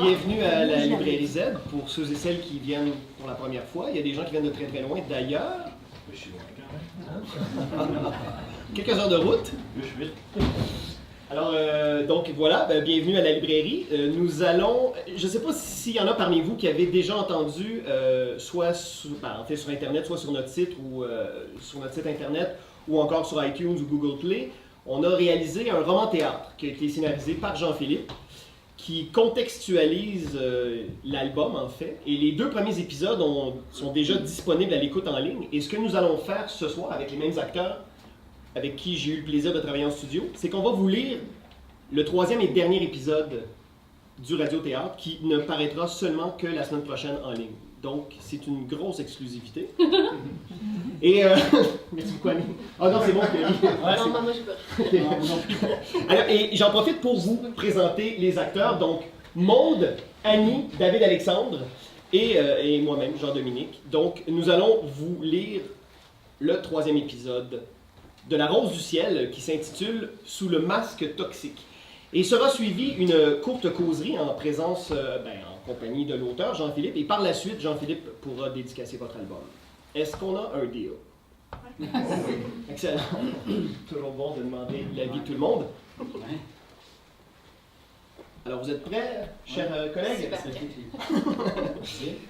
bienvenue à la librairie Z pour ceux et celles qui viennent pour la première fois. Il y a des gens qui viennent de très très loin d'ailleurs. Je suis loin quand même. Quelques heures de route. Je suis Alors, donc voilà, bienvenue à la librairie. Nous allons, je ne sais pas s'il y en a parmi vous qui avez déjà entendu, soit sur Internet, soit sur notre site ou sur notre site Internet, ou encore sur iTunes ou Google Play. On a réalisé un roman-théâtre qui a été scénarisé par Jean-Philippe, qui contextualise l'album en fait. Et les 2 premiers épisodes sont déjà disponibles à l'écoute en ligne. Et ce que nous allons faire ce soir avec les mêmes acteurs avec qui j'ai eu le plaisir de travailler en studio, c'est qu'on va vous lire le 3e et dernier épisode du Radio-Théâtre qui ne paraîtra seulement que la semaine prochaine en ligne. Donc, c'est une grosse exclusivité. Et, merci beaucoup, Annie. Ah non, c'est bon. Non, moi, je peux. Alors, et j'en profite pour vous présenter les acteurs. Donc, Maude, Annie, David-Alexandre et moi-même, Jean-Dominique. Donc, nous allons vous lire le 3e épisode de La Rose du Ciel qui s'intitule « Sous le masque toxique ». Et sera suivi une courte causerie en présence, en compagnie de l'auteur Jean-Philippe. Et par la suite, Jean-Philippe pourra dédicacer votre album. Est-ce qu'on a un deal? Excellent. Toujours bon de demander l'avis de tout le monde. Alors, vous êtes prêts, chers collègues?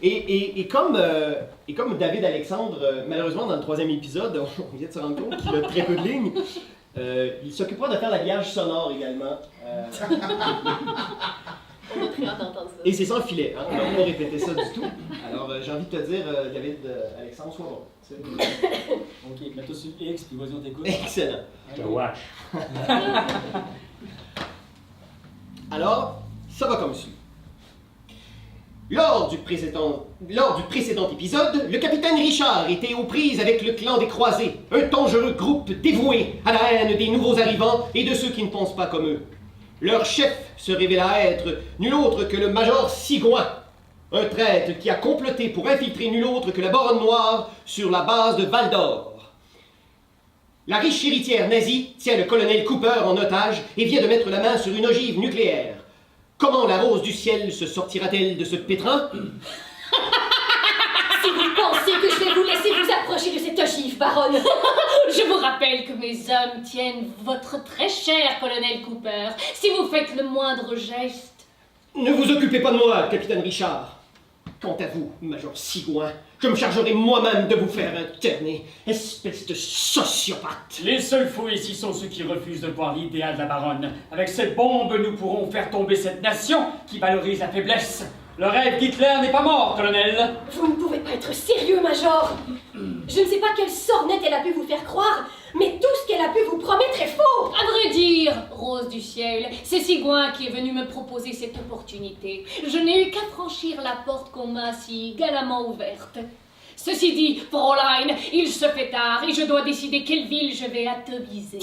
Et comme David Alexandre, malheureusement, dans le 3e épisode, on vient de se rendre compte qu'il a très peu de lignes. Il s'occupera de faire l'habillage sonore également. On a très hâte d'entendre ça. Et c'est sans filet, hein? On n'a pas répété ça du tout. Alors, j'ai envie de te dire, David, Alexandre, sois bon. Ok, mets-toi sur X, puis vas-y, on t'écoute. Excellent. Je watch. Alors, ça va comme suit. Lors du précédent épisode, le capitaine Richard était aux prises avec le clan des Croisés, un dangereux groupe dévoué à la haine des nouveaux arrivants et de ceux qui ne pensent pas comme eux. Leur chef se révéla être nul autre que le major Sigouin, un traître qui a comploté pour infiltrer nul autre que la Baronne Noire sur la base de Val d'Or. La riche héritière nazie tient le colonel Cooper en otage et vient de mettre la main sur une ogive nucléaire. Comment la Rose du Ciel se sortira-t-elle de ce pétrin? Si vous pensez que je vais vous laisser vous approcher de cette ogive, baronne, Je vous rappelle que mes hommes tiennent votre très cher colonel Cooper. Si vous faites le moindre geste... Ne vous occupez pas de moi, capitaine Richard. Quant à vous, major Sigouin, je me chargerai moi-même de vous faire interner, espèce de sociopathe. Les seuls fous ici sont ceux qui refusent de voir l'idéal de la baronne. Avec cette bombe, nous pourrons faire tomber cette nation qui valorise la faiblesse. Le rêve d'Hitler n'est pas mort, colonel. vous ne pouvez pas être sérieux, major. Je ne sais pas quelle sornette elle a pu vous faire croire, mais tout ce qu'elle a pu vous promettre est faux. À vrai dire, Rose du Ciel, c'est Sigouin qui est venu me proposer cette opportunité. Je n'ai eu qu'à franchir la porte qu'on m'a si galamment ouverte. Ceci dit, Fräulein, il se fait tard et je dois décider quelle ville je vais atomiser.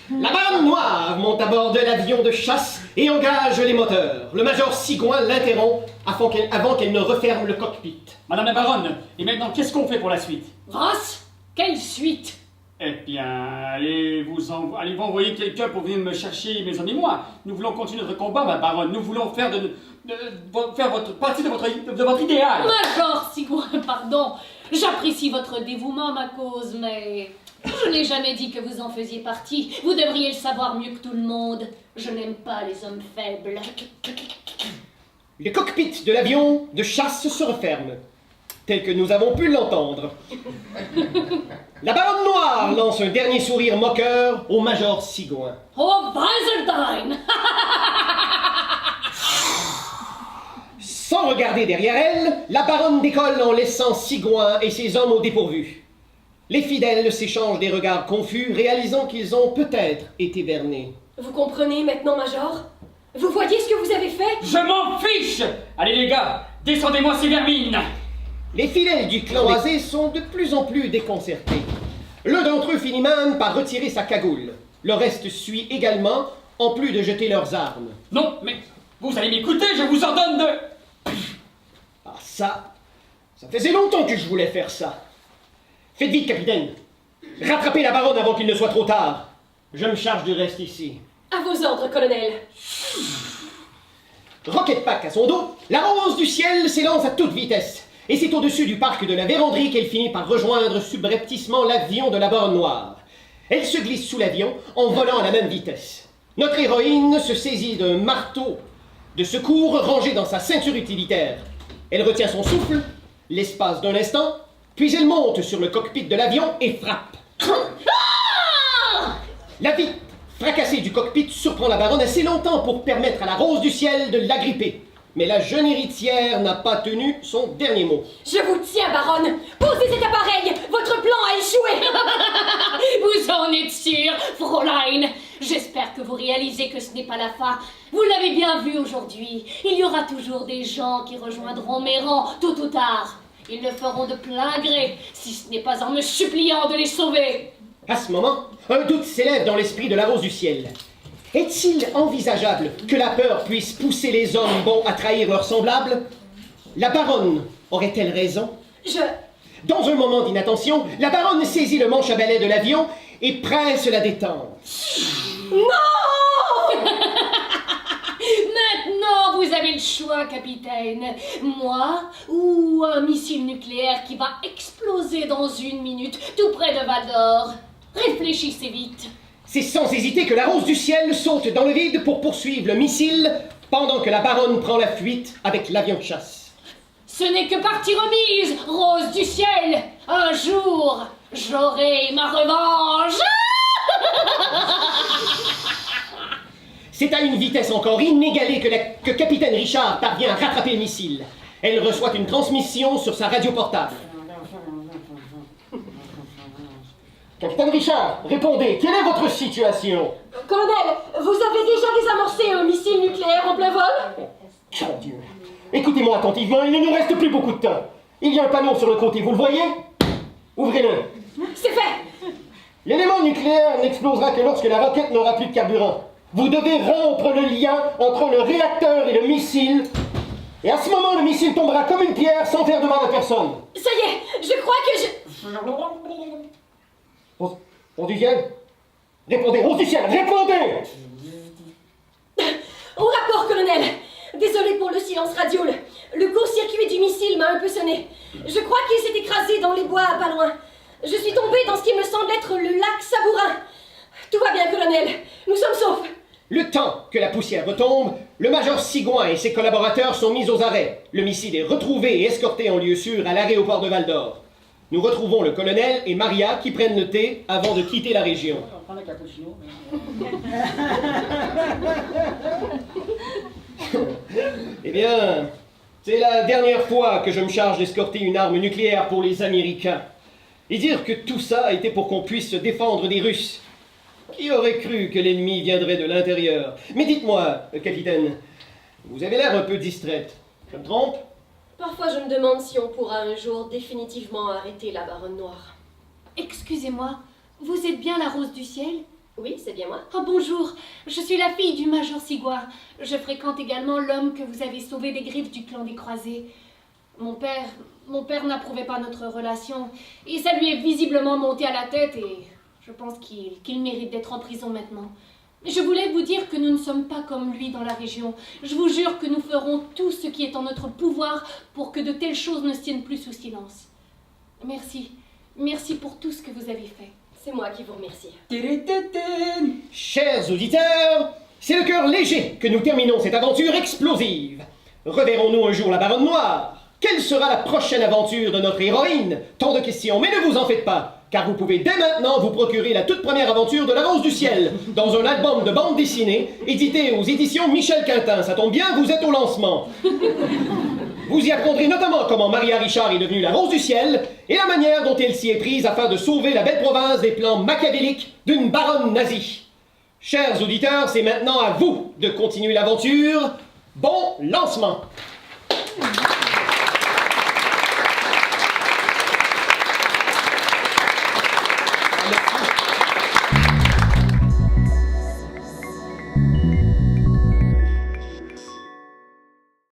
La Baronne Noire monte à bord de l'avion de chasse et engage les moteurs. Le major Sigouin l'interrompt avant qu'elle ne referme le cockpit. Madame la baronne, et maintenant, qu'est-ce qu'on fait pour la suite? Was? Quelle suite? Eh bien, allez-vous envoyer quelqu'un pour venir me chercher, mes hommes et moi. Nous voulons continuer notre combat, ma baronne. Nous voulons faire partie de votre idéal. Major Sigouin, pardon. J'apprécie votre dévouement à ma cause, mais... Je n'ai jamais dit que vous en faisiez partie. Vous devriez le savoir mieux que tout le monde. Je n'aime pas les hommes faibles. Le cockpit de l'avion de chasse se referme, tel que nous avons pu l'entendre. La Baronne Noire lance un dernier sourire moqueur au major Sigouin. Oh, Weiserdine! Sans regarder derrière elle, la baronne décolle en laissant Sigouin et ses hommes au dépourvu. Les fidèles s'échangent des regards confus, réalisant qu'ils ont peut-être été bernés. Vous comprenez maintenant, major? Vous voyez ce que vous avez fait? Je m'en fiche! Allez les gars, descendez-moi ces vermines! Les fidèles du clan Croisé sont de plus en plus déconcertés. L'un d'entre eux finit même par retirer sa cagoule. Le reste suit également, en plus de jeter leurs armes. Non, mais vous allez m'écouter, je vous ordonne de... Ah ça faisait longtemps que je voulais faire ça. Faites vite, capitaine. Rattrapez la baronne avant qu'il ne soit trop tard. Je me charge du reste ici. À vos ordres, colonel. Rocket Pack à son dos, la rose du ciel s'élance à toute vitesse. Et c'est au-dessus du parc de la Vérandrie qu'elle finit par rejoindre subrepticement l'avion de la Baronne Noire. Elle se glisse sous l'avion en volant à la même vitesse. Notre héroïne se saisit d'un marteau de secours rangé dans sa ceinture utilitaire. Elle retient son souffle, l'espace d'un instant, puis elle monte sur le cockpit de l'avion et frappe. La vitre fracassée du cockpit surprend la baronne assez longtemps pour permettre à la rose du ciel de l'agripper. Mais la jeune héritière n'a pas tenu son dernier mot. Je vous tiens, baronne. Posez cet appareil. Votre plan a échoué. Vous en êtes sûr, Fräulein? J'espère que vous réalisez que ce n'est pas la fin. Vous l'avez bien vu aujourd'hui. Il y aura toujours des gens qui rejoindront mes rangs, tôt ou tard. Ils le feront de plein gré, si ce n'est pas en me suppliant de les sauver. À ce moment, un doute s'élève dans l'esprit de la rose du ciel. Est-il envisageable que la peur puisse pousser les hommes bons à trahir leurs semblables? La baronne aurait-elle raison? Dans un moment d'inattention, la baronne saisit le manche à balai de l'avion et presse la détente. Non! Maintenant, vous avez le choix, capitaine. Moi ou un missile nucléaire qui va exploser dans 1 minute, tout près de Val d'Or. Réfléchissez vite. C'est sans hésiter que la rose du ciel saute dans le vide pour poursuivre le missile pendant que la baronne prend la fuite avec l'avion de chasse. Ce n'est que partie remise, rose du ciel. Un jour, j'aurai ma revanche. C'est à une vitesse encore inégalée que Capitaine Richard parvient à rattraper le missile. Elle reçoit une transmission sur sa radio portable. Capitaine Richard, répondez, quelle est votre situation? Colonel, vous avez déjà désamorcé un missile nucléaire en plein vol? Mon Dieu. Écoutez-moi attentivement, il ne nous reste plus beaucoup de temps. Il y a un panneau sur le côté, vous le voyez? Ouvrez-le. C'est fait! L'élément nucléaire n'explosera que lorsque la roquette n'aura plus de carburant. Vous devez rompre le lien entre le réacteur et le missile. Et à ce moment, le missile tombera comme une pierre sans faire de mal à personne. Ça y est, je crois que je... Rose du ciel? Répondez, Rose du ciel, répondez! Au rapport, colonel. Désolé pour le silence radio. Le court-circuit du missile m'a un peu sonné. Je crois qu'il s'est écrasé dans les bois pas loin. Je suis tombée dans ce qui me semble être le lac Sabourin. Tout va bien, colonel. Nous sommes saufs. Le temps que la poussière retombe, le major Sigouin et ses collaborateurs sont mis aux arrêts. Le missile est retrouvé et escorté en lieu sûr à l'aéroport de Val d'Or. Nous retrouvons le colonel et Maria qui prennent le thé avant de quitter la région. On prend le cappuccino. Eh bien, c'est la dernière fois que je me charge d'escorter une arme nucléaire pour les Américains. Et dire que tout ça a été pour qu'on puisse se défendre des Russes. Qui aurait cru que l'ennemi viendrait de l'intérieur? Mais dites-moi, capitaine, vous avez l'air un peu distraite. Je me trompe? Parfois, je me demande si on pourra un jour définitivement arrêter la baronne noire. Excusez-moi, vous êtes bien la rose du ciel? Oui, c'est bien moi. Oh bonjour, je suis la fille du major Sigouin. Je fréquente également l'homme que vous avez sauvé des griffes du clan des Croisés. Mon père n'approuvait pas notre relation et ça lui est visiblement monté à la tête et je pense qu'il mérite d'être en prison maintenant. Je voulais vous dire que nous ne sommes pas comme lui dans la région. Je vous jure que nous ferons tout ce qui est en notre pouvoir pour que de telles choses ne se tiennent plus sous silence. Merci. Merci pour tout ce que vous avez fait. C'est moi qui vous remercie. Chers auditeurs, c'est le cœur léger que nous terminons cette aventure explosive. Reverrons-nous un jour la baronne noire? Quelle sera la prochaine aventure de notre héroïne? Tant de questions, mais ne vous en faites pas, car vous pouvez dès maintenant vous procurer la toute première aventure de la Rose du Ciel, dans un album de bande dessinée, édité aux éditions Michel Quintin. Ça tombe bien, vous êtes au lancement. Vous y apprendrez notamment comment Maria Richard est devenue la Rose du Ciel, et la manière dont elle s'y est prise afin de sauver la belle province des plans machiavéliques d'une baronne nazie. Chers auditeurs, c'est maintenant à vous de continuer l'aventure. Bon lancement!